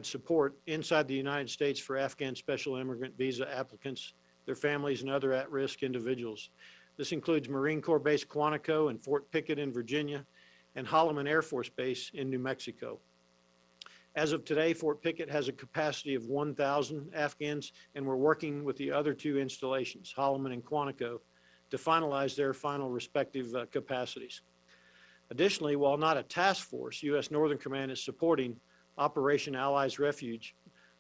support inside the United States for Afghan special immigrant visa applicants, their families, and other at-risk individuals. This includes Marine Corps Base Quantico and Fort Pickett in Virginia and Holloman Air Force Base in New Mexico. As of today, Fort Pickett has a capacity of 1,000 Afghans, and we're working with the other two installations, Holloman and Quantico, to finalize their final respective capacities. Additionally, while not a task force, U.S. Northern Command is supporting Operation Allies Refuge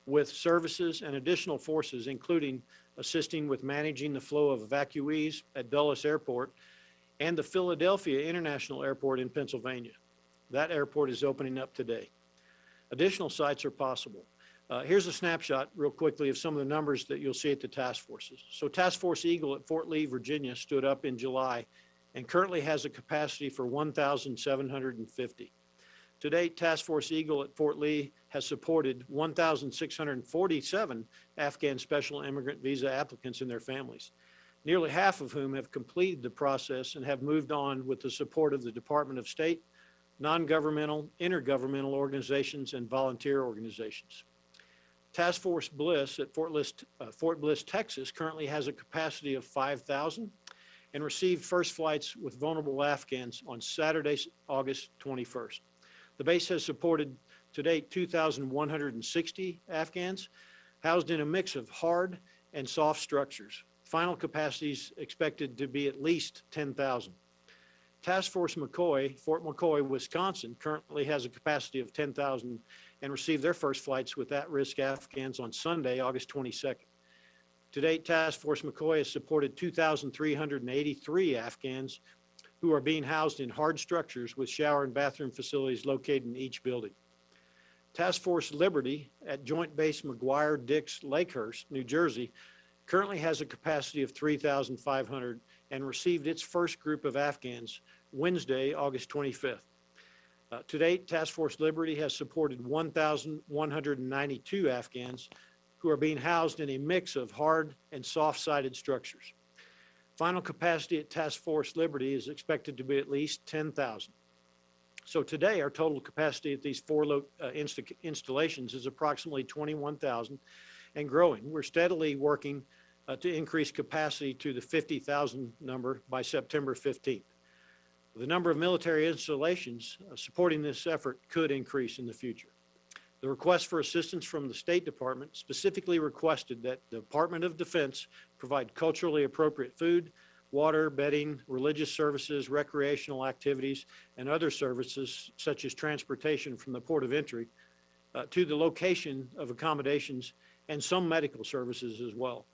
with services and additional forces, including assisting with managing the flow of evacuees at Dulles Airport and the Philadelphia International Airport in Pennsylvania. That airport is opening up today. Additional sites are possible. Here's a snapshot real quickly of some of the numbers that you'll see at the task forces. So Task Force Eagle at Fort Lee, Virginia stood up in July and currently has a capacity for 1,750. To date, Task Force Eagle at Fort Lee has supported 1,647 Afghan special immigrant visa applicants and their families, nearly half of whom have completed the process and have moved on with the support of the Department of State, non-governmental, intergovernmental organizations, and volunteer organizations. Task Force Bliss at Fort Bliss, Texas currently has a capacity of 5,000 and received first flights with vulnerable Afghans on Saturday, August 21st. The base has supported to date 2,160 Afghans housed in a mix of hard and soft structures. Final capacity is expected to be at least 10,000. Task Force McCoy, Fort McCoy, Wisconsin, currently has a capacity of 10,000 and received their first flights with at-risk Afghans on Sunday, August 22nd. To date, Task Force McCoy has supported 2,383 Afghans who are being housed in hard structures with shower and bathroom facilities located in each building. Task Force Liberty at Joint Base McGuire-Dix Lakehurst, New Jersey, currently has a capacity of 3,500 and received its first group of Afghans Wednesday, August 25th. To date, Task Force Liberty has supported 1,192 Afghans who are being housed in a mix of hard and soft-sided structures. Final capacity at Task Force Liberty is expected to be at least 10,000. So today, our total capacity at these four installations is approximately 21,000 and growing. We're steadily working to increase capacity to the 50,000 number by September 15th. The number of military installations supporting this effort could increase in the future. The request for assistance from the State Department specifically requested that the Department of Defense provide culturally appropriate food, water, bedding, religious services, recreational activities, and other services such as transportation from the port of entry to the location of accommodations and some medical services as well.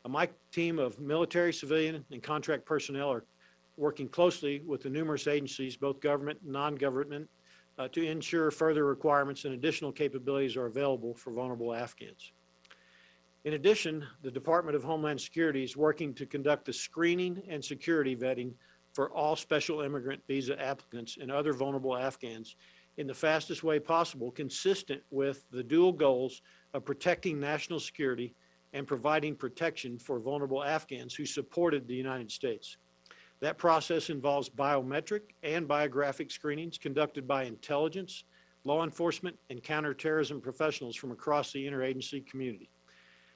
My team of military, civilian, and contract personnel are working closely with the numerous agencies, both government and non-government, to ensure further requirements and additional capabilities are available for vulnerable Afghans. In addition, the Department of Homeland Security is working to conduct the screening and security vetting for all special immigrant visa applicants and other vulnerable Afghans in the fastest way possible, consistent with the dual goals of protecting national security and providing protection for vulnerable Afghans who supported the United States. That process involves biometric and biographic screenings conducted by intelligence, law enforcement, and counterterrorism professionals from across the interagency community.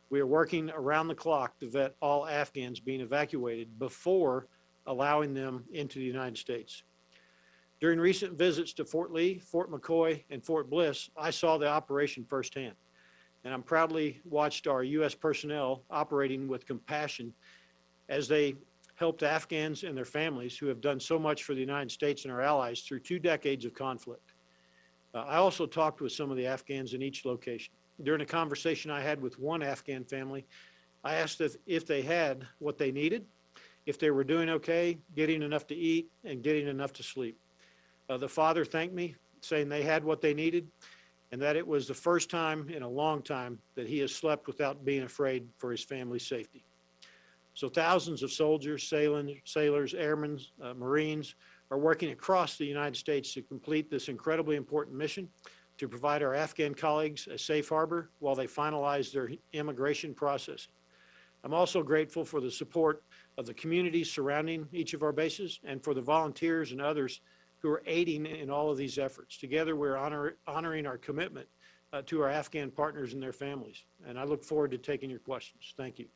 We are working around the clock to vet all Afghans being evacuated before allowing them into the United States. During recent visits to Fort Lee, Fort McCoy, and Fort Bliss, I saw the operation firsthand, and I'm proudly watched our U.S. personnel operating with compassion as they helped Afghans and their families who have done so much for the United States and our allies through 2 decades of conflict. I also talked with some of the Afghans in each location. During a conversation I had with one Afghan family, I asked if they had what they needed, if they were doing okay, getting enough to eat, and getting enough to sleep. The father thanked me, saying they had what they needed, and that it was the first time in a long time that he has slept without being afraid for his family's safety. So thousands of soldiers, sailors, airmen, Marines are working across the United States to complete this incredibly important mission to provide our Afghan colleagues a safe harbor while they finalize their immigration process. I'm also grateful for the support of the communities surrounding each of our bases and for the volunteers and others who are aiding in all of these efforts. Together, we're honoring our commitment to our Afghan partners and their families. And I look forward to taking your questions. Thank you.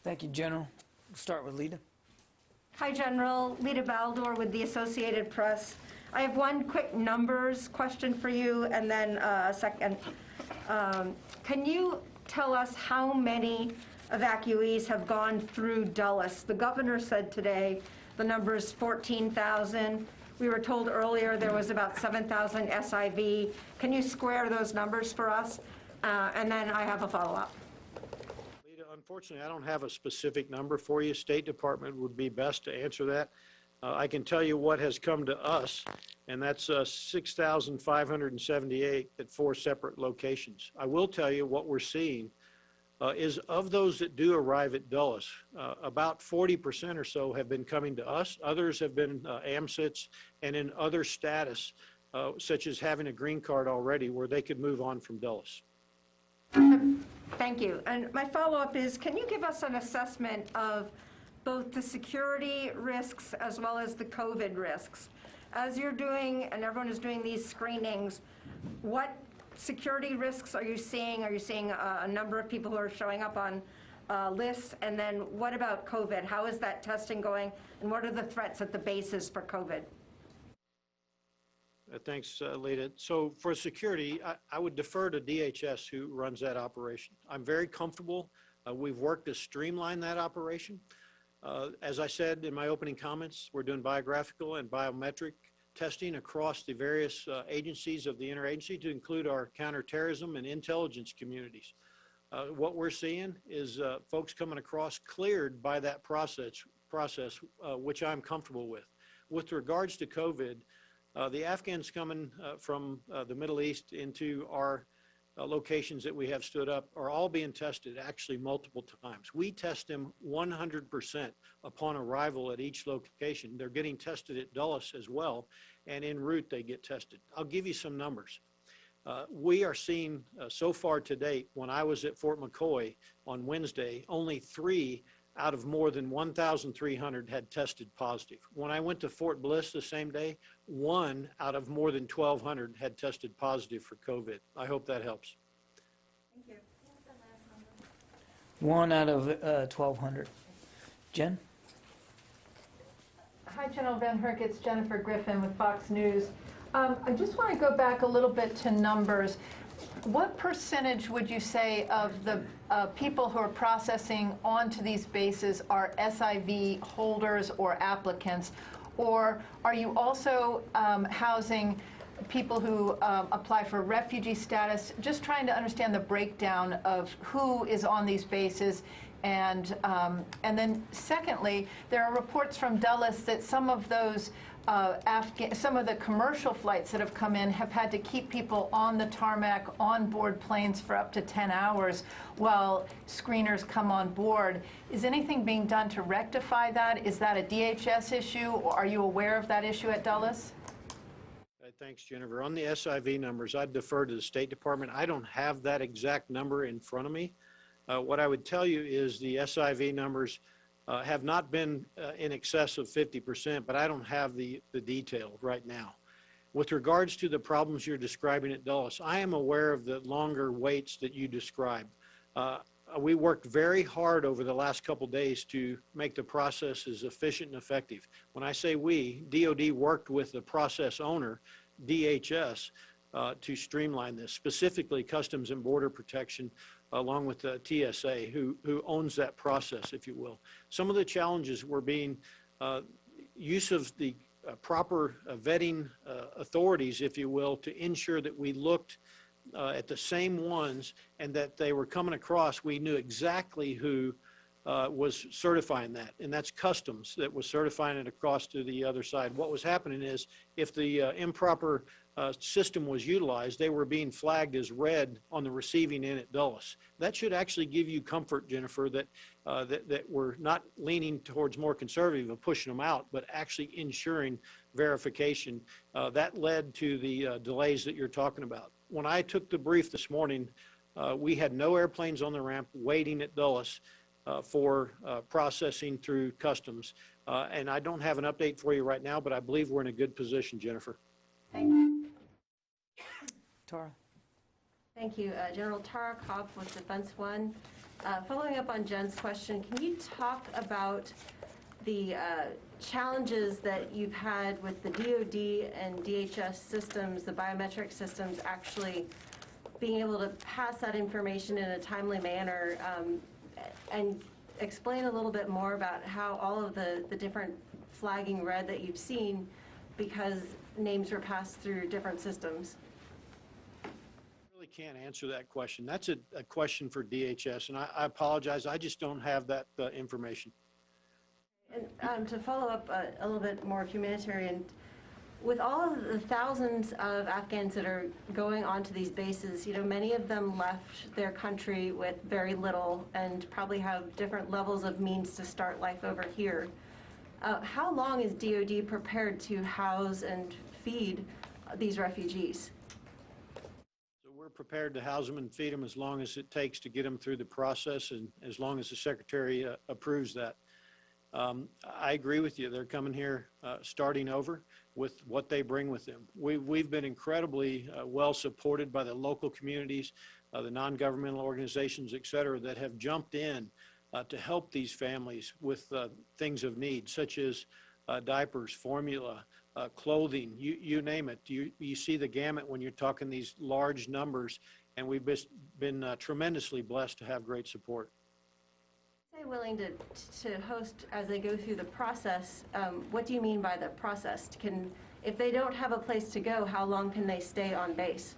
Thank you, General. We'll start with Lita. Hi, General. Lita Baldor with the Associated Press. I have one quick numbers question for you, and then a second. Can you tell us how many evacuees have gone through Dulles? The governor said today the number is 14,000. We were told earlier there was about 7,000 SIV. Can you square those numbers for us? And then I have a follow-up. Lita, unfortunately, I don't have a specific number for you. State Department would be best to answer that. I can tell you what has come to us, and that's 6,578 at 4 separate locations. I will tell you what we're seeing is of those that do arrive at Dulles, about 40% or so have been coming to us. Others have been AMSITs and in other status, such as having a green card already where they could move on from Dulles. Thank you. And my follow-up is, can you give us an assessment of both the security risks as well as the COVID risks? As you're doing, and everyone is doing these screenings, what security risks are you seeing? Are you seeing a number of people who are showing up on lists? And then what about COVID? How is that testing going? And what are the threats at the bases for COVID? Thanks, Lita. So for security, I would defer to DHS, who runs that operation. I'm very comfortable. We've worked to streamline that operation. As I said in my opening comments, we're doing biographical and biometric testing across the various agencies of the interagency to include our counterterrorism and intelligence communities. What we're seeing is folks coming across cleared by that process, which I'm comfortable with. With regards to COVID, the Afghans coming from the Middle East into our locations that we have stood up are all being tested actually multiple times. We test them 100% upon arrival at each location. They're getting tested at Dulles as well, and en route they get tested. I'll give you some numbers. We are seeing so far to date, when I was at Fort McCoy on Wednesday, only 3 out of more than 1,300 had tested positive. When I went to Fort Bliss the same day, 1 out of more than 1,200 had tested positive for COVID. I hope that helps. Thank you. 1 out of 1,200. Jen? Hi, General Van Herk. It's Jennifer Griffin with Fox News. I just want to go back a little bit to numbers. What percentage would you say of the people who are processing onto these bases are SIV holders or applicants? Or are you also housing people who apply for refugee status? Just trying to understand the breakdown of who is on these bases. And then secondly, there are reports from Dulles that some of those some of the commercial flights that have come in have had to keep people on the tarmac, on board planes for up to 10 hours while screeners come on board. Is anything being done to rectify that? Is that a DHS issue, or are you aware of that issue at Dulles? Thanks, Jennifer. On the SIV numbers, I'd defer to the State Department. I don't have that exact number in front of me. What I would tell you is the SIV numbers have not been in excess of 50%, but I don't have the detail right now. With regards to the problems you're describing at Dulles, I am aware of the longer waits that you described. We worked very hard over the last couple days to make the process as efficient and effective. When I say we, DOD worked with the process owner, DHS, to streamline this, specifically Customs and Border Protection, along with the TSA, who owns that process, if you will. Some of the challenges were being use of the proper vetting authorities, if you will, to ensure that we looked at the same ones and that they were coming across. We knew exactly who was certifying that, and that's Customs that was certifying it across to the other side. What was happening is if the improper system was utilized, they were being flagged as red on the receiving end at Dulles. That should actually give you comfort, Jennifer, that that we're not leaning towards more conservative and pushing them out, but actually ensuring verification. That led to the delays that you're talking about. When I took the brief this morning, we had no airplanes on the ramp waiting at Dulles for processing through Customs. And I don't have an update for you right now, but I believe we're in a good position, Jennifer. Thank you. Tara? Thank you. General Tara Kopp with Defense One. Following up on Jen's question, can you talk about the challenges that you've had with the DoD and DHS systems, the biometric systems, actually being able to pass that information in a timely manner, and explain a little bit more about how all of the different flagging red that you've seen because names were passed through different systems? Really can't answer that question. That's a question for DHS, and I apologize. I just don't have that information. And to follow up a little bit more humanitarian, with all of the thousands of Afghans that are going onto these bases, you know, many of them left their country with very little and probably have different levels of means to start life over here. How long is DoD prepared to house and feed these refugees? So we're prepared to house them and feed them as long as it takes to get them through the process and as long as the Secretary approves that. I agree with you. They're coming here starting over with what they bring with them. We've been incredibly well supported by the local communities, the non-governmental organizations, et cetera, that have jumped in to help these families with things of need, such as diapers, formula, clothing, you name it. You see the gamut when you're talking these large numbers, and we've been tremendously blessed to have great support. Say willing to host as they go through the process. What do you mean by the process? If they don't have a place to go, how long can they stay on base?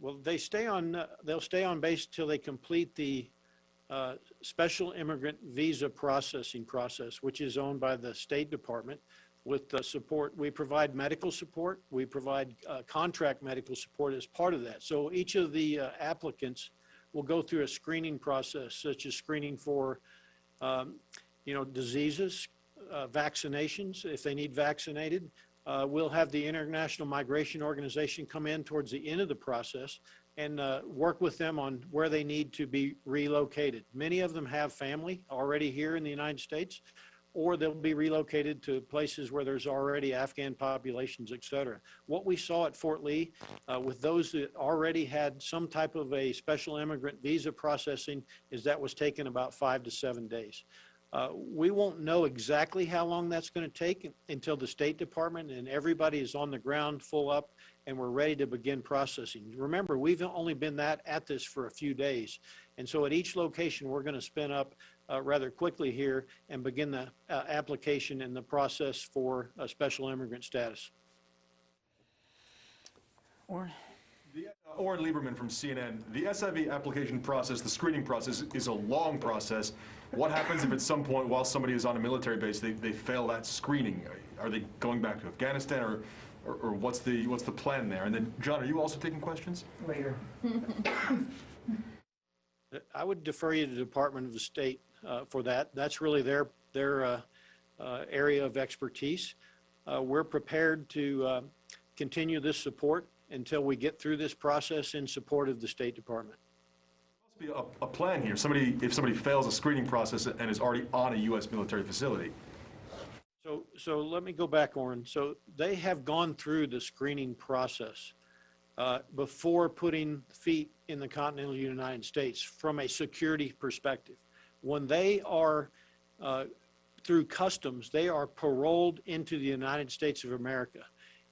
Well, they'll stay on base till they complete the special immigrant visa processing process, which is owned by the State Department with support. We provide medical support. We provide contract medical support as part of that. So each of the applicants will go through a screening process, such as screening for, diseases, vaccinations, if they need vaccinated. We'll have the International Migration Organization come in towards the end of the process and work with them on where they need to be relocated. Many of them have family already here in the United States, or they'll be relocated to places where there's already Afghan populations, et cetera. What we saw at Fort Lee with those that already had some type of a special immigrant visa processing is that was taken about 5 to 7 days. We won't know exactly how long that's going to take until the State Department and everybody is on the ground full up and we're ready to begin processing. Remember, we've only been at this for a few days. And so at each location, we're going to spin up rather quickly here and begin the application and the process for a special immigrant status. Orrin? Orrin Lieberman from CNN. The SIV application process, the screening process, is a long process. What happens if at some point while somebody is on a military base, they fail that screening? Are they going back to Afghanistan or what's the plan there? And then, John, are you also taking questions? Later. I would defer you to the Department of the State for that. That's really their area of expertise. We're prepared to continue this support until we get through this process in support of the State Department. There must be a plan here. If somebody fails a screening process and is already on a U.S. military facility. So let me go back, Orrin. So they have gone through the screening process before putting feet in the continental United States from a security perspective. When they are through customs, they are paroled into the United States of America.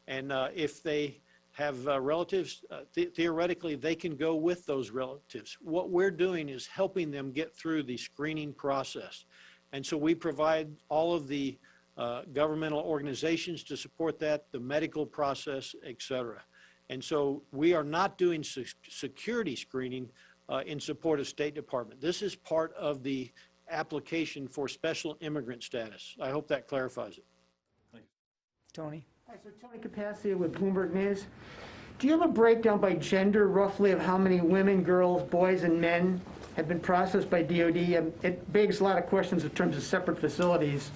And if they have relatives, theoretically, they can go with those relatives. What we're doing is helping them get through the screening process. And so we provide all of the governmental organizations to support that, the medical process, et cetera. And so we are not doing security screening in support of State Department. This is part of the application for special immigrant status. I hope that clarifies it. Thanks. Tony? Hi, so Tony Capaccia with Bloomberg News. Do you have a breakdown by gender, roughly, of how many women, girls, boys, and men have been processed by DoD? It begs a lot of questions in terms of separate facilities.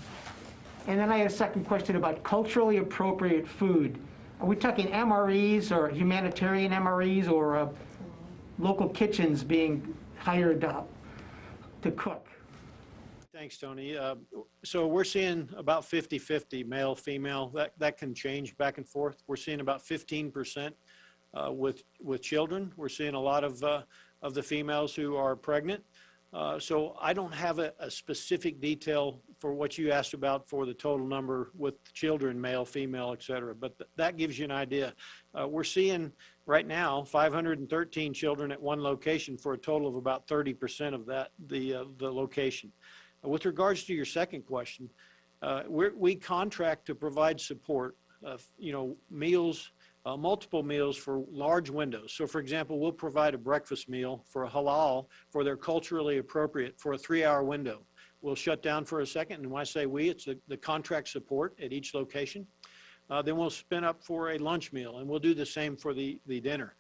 And then I have a second question about culturally appropriate food. Are we talking MREs or humanitarian MREs or local kitchens being hired to cook? Thanks, Tony. So we're seeing about 50-50 male, female. That can change back and forth. We're seeing about 15% with children. We're seeing a lot of the females who are pregnant. So I don't have a specific detail for what you asked about for the total number with children, male, female, et cetera, but that gives you an idea. We're seeing right now 513 children at one location for a total of about 30% of that, the location. With regards to your second question, we contract to provide support of, meals, multiple meals for large windows. So for example, we'll provide a breakfast meal for a halal for their culturally appropriate for a 3-hour window. We'll shut down for a second, and when I say we, it's the contract support at each location. Then we'll spin up for a lunch meal, and we'll do the same for the dinner.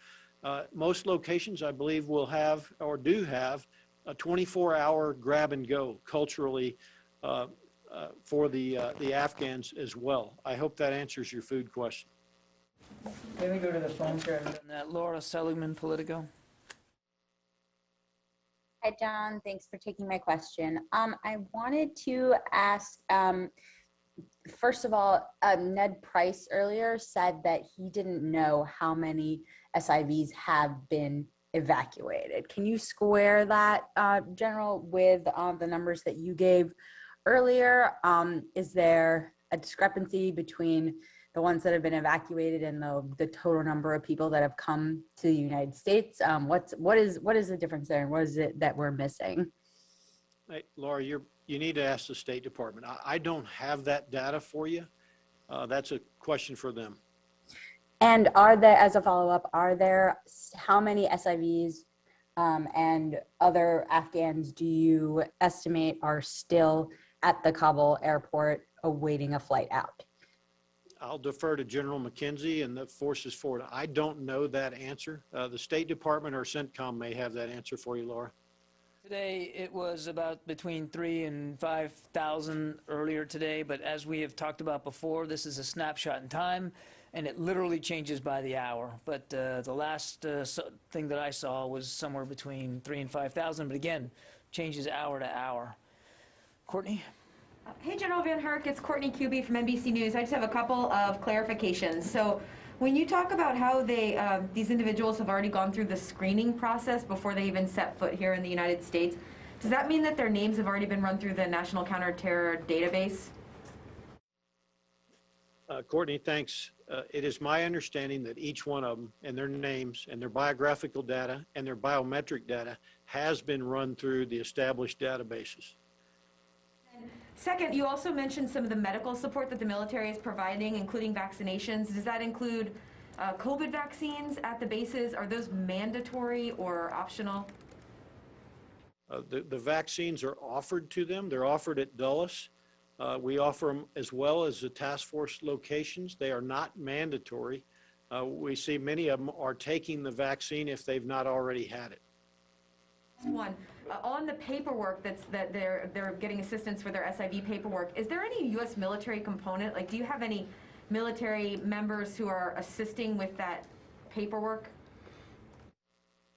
Most locations, I believe, will have or do have a 24-hour grab and go culturally for the Afghans as well. I hope that answers your food question. Can we go to the phone here? Laura Seligman, Politico. Hi, John. Thanks for taking my question. I wanted to ask, first of all, Ned Price earlier said that he didn't know how many SIVs have been evacuated. Can you square that, General, with the numbers that you gave earlier? Is there a discrepancy between the ones that have been evacuated and the total number of people that have come to the United States? What is the difference there, and what is it that we're missing? Hey, Laura, you need to ask the State Department. I don't have that data for you. That's a question for them. And are there, as a follow-up, how many SIVs and other Afghans do you estimate are still at the Kabul airport awaiting a flight out? I'll defer to General McKenzie and the forces forward. I don't know that answer. The State Department or CENTCOM may have that answer for you, Laura. Today it was about between 3,000 and 5,000 earlier today, but as we have talked about before, this is a snapshot in time, and it literally changes by the hour. But the last thing that I saw was somewhere between 3,000 and 5,000, but again, changes hour to hour. Courtney? Hey, General Van Herk, it's Courtney Kuby from NBC News. I just have a couple of clarifications. So when you talk about how these individuals have already gone through the screening process before they even set foot here in the United States, does that mean that their names have already been run through the National Counterterror Database? Courtney, thanks. It is my understanding that each one of them and their names and their biographical data and their biometric data has been run through the established databases. Second, you also mentioned some of the medical support that the military is providing, including vaccinations. Does that include COVID vaccines at the bases? Are those mandatory or optional? The vaccines are offered to them. They're offered at Dulles. We offer them as well as the task force locations. They are not mandatory. We see many of them are taking the vaccine if they've not already had it. One, on the paperwork that they're getting assistance for their SIV paperwork, is there any U.S. military component? Like, do you have any military members who are assisting with that paperwork?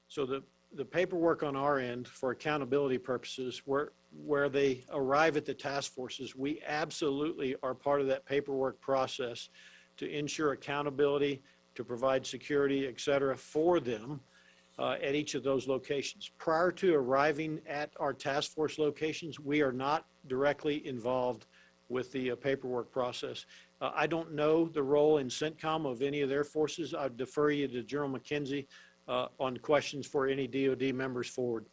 So the paperwork on our end for accountability purposes, where they arrive at the task forces, we absolutely are part of that paperwork process to ensure accountability, to provide security, et cetera, for them. At each of those locations. Prior to arriving at our task force locations, we are not directly involved with the paperwork process. I don't know the role in CENTCOM of any of their forces. I'd defer you to General McKenzie on questions for any DOD members forward.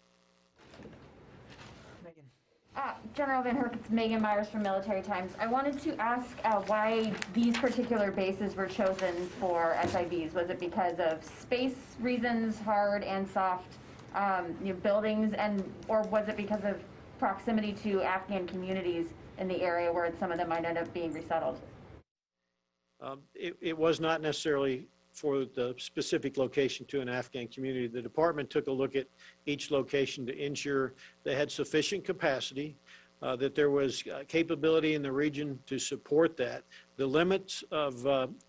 General Van Herk, it's Megan Myers from Military Times. I wanted to ask why these particular bases were chosen for SIVs. Was it because of space reasons, hard and soft buildings, or was it because of proximity to Afghan communities in the area where some of them might end up being resettled? It was not necessarily for the specific location to an Afghan community. The department took a look at each location to ensure they had sufficient capacity, that there was capability in the region to support that. The limits of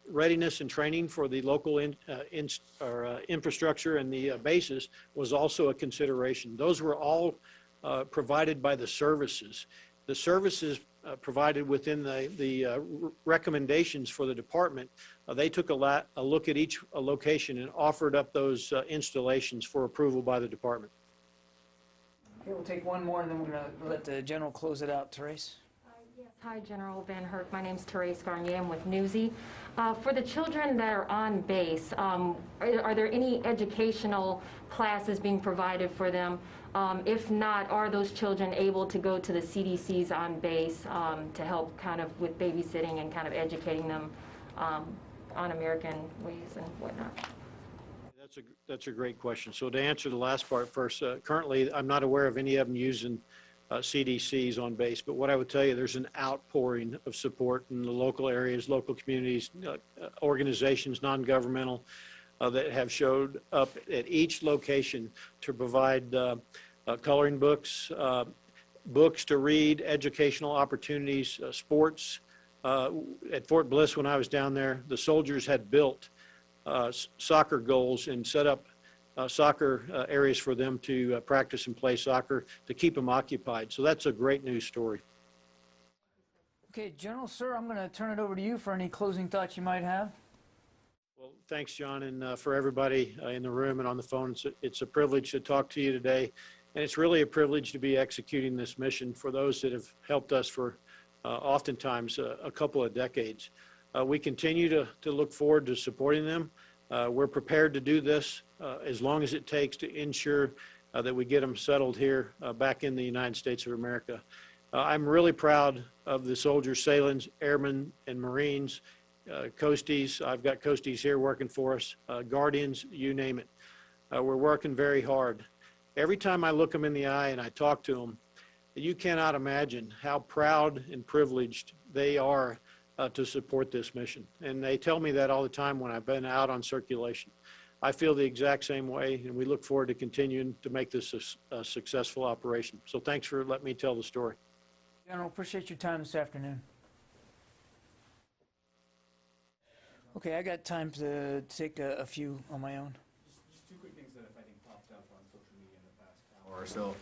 readiness and training for the local infrastructure and the bases was also a consideration. Those were all provided by the services. The services provided within the recommendations for the department, they took a look at each location and offered up those installations for approval by the department. Okay, we'll take one more, and then we're going to let the general close it out. Therese? Yes. Hi, General Van Herk. My name's Therese Garnier. I'm with Newsy. For the children that are on base, are there any educational classes being provided for them? If not, are those children able to go to the CDCs on base to help kind of with babysitting and kind of educating them on American ways and whatnot? That's a great question. So to answer the last part first, currently I'm not aware of any of them using CDCs on base, but what I would tell you, there's an outpouring of support in the local areas, local communities, organizations, non-governmental, that have showed up at each location to provide coloring books, books to read, educational opportunities, sports. At Fort Bliss, when I was down there, the soldiers had built soccer goals and set up soccer areas for them to practice and play soccer to keep them occupied. So that's a great news story. Okay, General, sir, I'm going to turn it over to you for any closing thoughts you might have. Well, thanks, John, and for everybody in the room and on the phone. It's a privilege to talk to you today, and it's really a privilege to be executing this mission for those that have helped us for oftentimes a couple of decades. We continue to look forward to supporting them. We're prepared to do this as long as it takes to ensure that we get them settled here back in the United States of America. I'm really proud of the soldiers, sailors, airmen, and Marines, Coasties. I've got Coasties here working for us, Guardians, you name it. We're working very hard. Every time I look them in the eye and I talk to them, you cannot imagine how proud and privileged they are to support this mission. And they tell me that all the time when I've been out on circulation. I feel the exact same way, and we look forward to continuing to make this a successful operation. So thanks for letting me tell the story. General, appreciate your time this afternoon. Okay, I got time to take a few on my own. Just two quick things that I think popped up on social media in the past hour or so.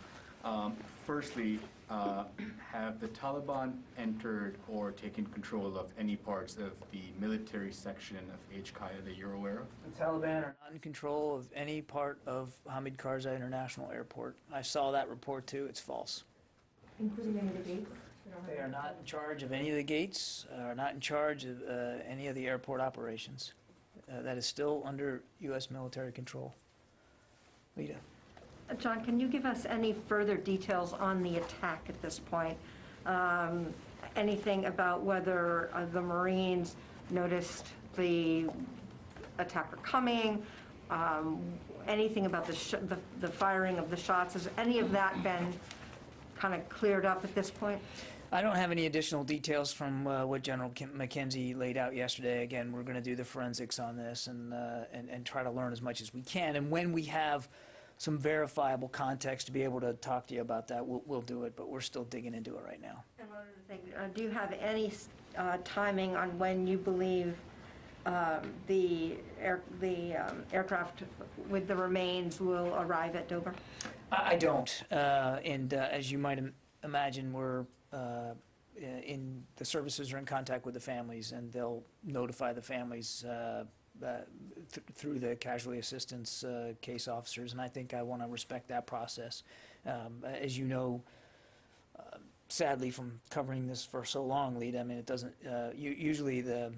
Firstly, have the Taliban entered or taken control of any parts of the military section of HKIA that you're aware of? The Taliban are not in control of any part of Hamid Karzai International Airport. I saw that report too. It's false. Including any of the gates? They are not in charge of any of the gates, are not in charge of any of the airport operations. That is still under U.S. military control. Lita. John, can you give us any further details on the attack at this point? Anything about whether the Marines noticed the attacker coming? Anything about the firing of the shots? Has any of that been kind of cleared up at this point? I don't have any additional details from what General McKenzie laid out yesterday. Again, we're going to do the forensics on this and try to learn as much as we can. And when we have some verifiable context to be able to talk to you about that, we'll do it, but we're still digging into it right now. And one other thing, do you have any timing on when you believe the aircraft with the remains will arrive at Dover? I don't, and as you might imagine, we're in the services are in contact with the families, and they'll notify the families through the casualty assistance case officers, and I think I want to respect that process. As you know, sadly, from covering this for so long, Lita, I mean, it doesn't. Usually, the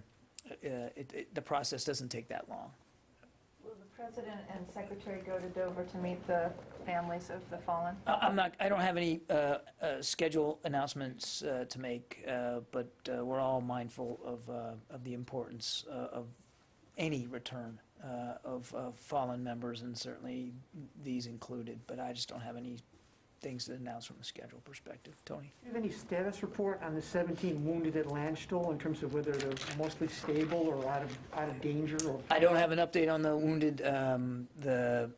process doesn't take that long. Will the President and Secretary go to Dover to meet the families of the fallen? I don't have any schedule announcements to make, but we're all mindful of the importance of any return of fallen members, and certainly these included. But I just don't have any things to announce from a schedule perspective. Tony? Do you have any status report on the 17 wounded at Landstuhl in terms of whether they're mostly stable or out of danger? Or I don't have an update on the wounded. The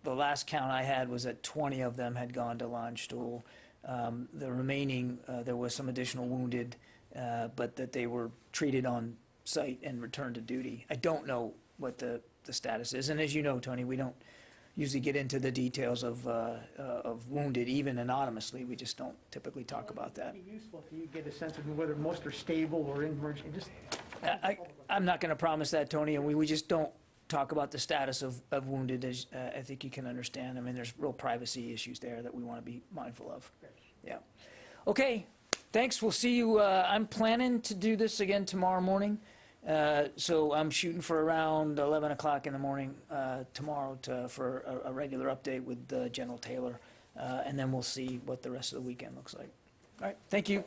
last count I had was that 20 of them had gone to Landstuhl. The remaining, there was some additional wounded, but that they were treated on site and returned to duty. I don't know what the status is, and as you know, Tony, we don't usually get into the details of wounded, even anonymously. We just don't typically talk about that. It'd be useful if you get a sense of whether most are stable or in emergency, just. I'm not going to promise that, Tony, and we just don't talk about the status of wounded, as I think you can understand. I mean, there's real privacy issues there that we want to be mindful of. Yeah. Okay, thanks. We'll see you. I'm planning to do this again tomorrow morning. So I'm shooting for around 11 o'clock in the morning tomorrow for a regular update with General Taylor. And then we'll see what the rest of the weekend looks like. All right, thank you.